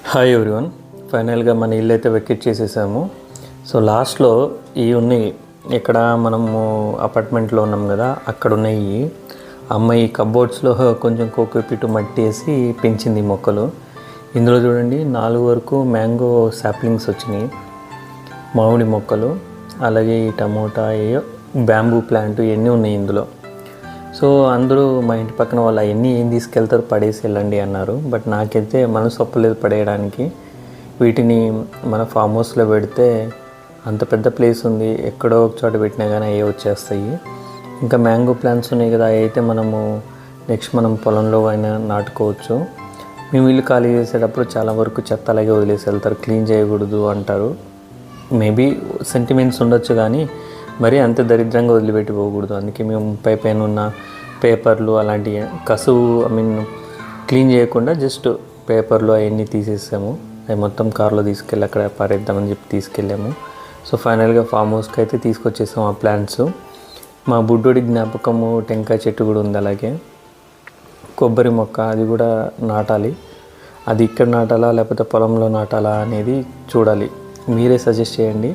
Hi everyone, ఫైనల్గా మన ఇల్లు అయితే వెకెట్ చేసేసాము. సో లాస్ట్లో ఇవి ఉన్నాయి, ఇక్కడ మనము అపార్ట్మెంట్లో ఉన్నాం కదా, అక్కడ ఉన్నాయి. అమ్మాయి కబోర్డ్స్లో కొంచెం కోకోపీటు మట్టి వేసి పెంచింది మొక్కలు. ఇందులో చూడండి 4 వరకు మ్యాంగో సాప్లింగ్స్ వచ్చినాయి, మామిడి మొక్కలు, అలాగే ఈ టమోటా, బ్యాంబూ ప్లాంట్ ఇవన్నీ ఉన్నాయి ఇందులో. సో అందరూ మా ఇంటి పక్కన వాళ్ళు అవన్నీ ఏం తీసుకెళ్తారు, పడేసి వెళ్ళండి అన్నారు. బట్ నాకైతే మనసు ఒప్పలేదు పడేయడానికి. వీటిని మన ఫామ్ హౌస్లో పెడితే అంత పెద్ద ప్లేస్ ఉంది, ఎక్కడో ఒక చోట పెట్టినా కానీ అవి వచ్చేస్తాయి. ఇంకా మ్యాంగో ప్లాంట్స్ ఉన్నాయి కదా, అవి అయితే మనము నెక్స్ట్ మనం పొలంలో అయినా నాటుకోవచ్చు. మేము ఇల్లు ఖాళీ చేసేటప్పుడు చాలా వరకు చెత్త అలాగే వదిలేసి వెళ్తారు, క్లీన్ చేయకూడదు అంటారు. మేబీ సెంటిమెంట్స్ ఉండొచ్చు, కానీ మరీ అంత దరిద్రంగా వదిలిపెట్టి పోకూడదు. అందుకే మేము పైన ఉన్న పేపర్లు అలాంటి కసువు క్లీన్ చేయకుండా జస్ట్ పేపర్లు అవన్నీ తీసేసాము. అవి మొత్తం కార్లో తీసుకెళ్ళి అక్కడ పారేద్దామని చెప్పి తీసుకెళ్ళాము. సో ఫైనల్గా ఫామ్ హౌస్కి అయితే తీసుకొచ్చేసాము ఆ ప్లాంట్స్. మా బుడ్డోడి జ్ఞాపకము టెంకాయ చెట్టు కూడా ఉంది, అలాగే కొబ్బరి మొక్క, అది కూడా నాటాలి. అది ఇక్కడ నాటాలా లేకపోతే పొలంలో నాటాలా అనేది చూడాలి, మీరే సజెస్ట్ చేయండి.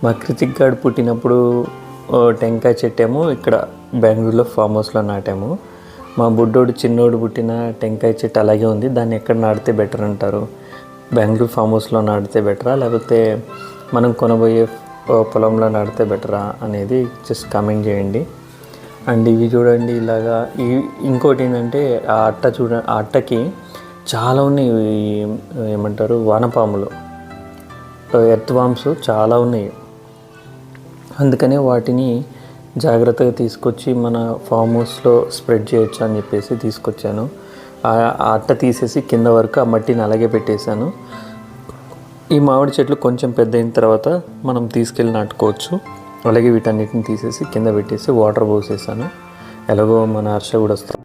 మా కృతిక్ గాడు పుట్టినప్పుడు టెంకాయ చెట్టేమో ఇక్కడ బెంగళూరులో ఫామ్ హౌస్లో నాటాము. మా బుడ్డోడు చిన్నోడు పుట్టిన టెంకాయ చెట్టు అలాగే ఉంది. దాన్ని ఎక్కడ నాటితే బెటర్ అంటారు? బెంగళూరు ఫామ్ హౌస్లో నాటితే బెటరా లేకపోతే మనం కొనబోయే పొలంలో నాటితే బెటరా అనేది జస్ట్ కామెంట్ చేయండి. అండ్ ఇవి చూడండి ఇలాగా. ఇంకోటి ఏంటంటే ఆ అట్టకి చాలా ఉన్నాయి, ఏమంటారు, వానపాములు, ఎర్త్ వామ్స్ చాలా ఉన్నాయి. అందుకనే వాటిని జాగ్రత్తగా తీసుకొచ్చి మన ఫామ్ హౌస్లో స్ప్రెడ్ చేయొచ్చు అని చెప్పేసి తీసుకొచ్చాను. ఆ అట్ట తీసేసి కింద వరకు ఆ మట్టిని అలాగే పెట్టేశాను. ఈ మామిడి చెట్లు కొంచెం పెద్ద అయిన తర్వాత మనం తీసుకెళ్ళి నాటుకోవచ్చు. అలాగే వీటన్నిటిని తీసేసి కింద పెట్టేసి వాటర్ పోసేసాను. ఎలాగో మన హర్ష కూడా వస్తాను.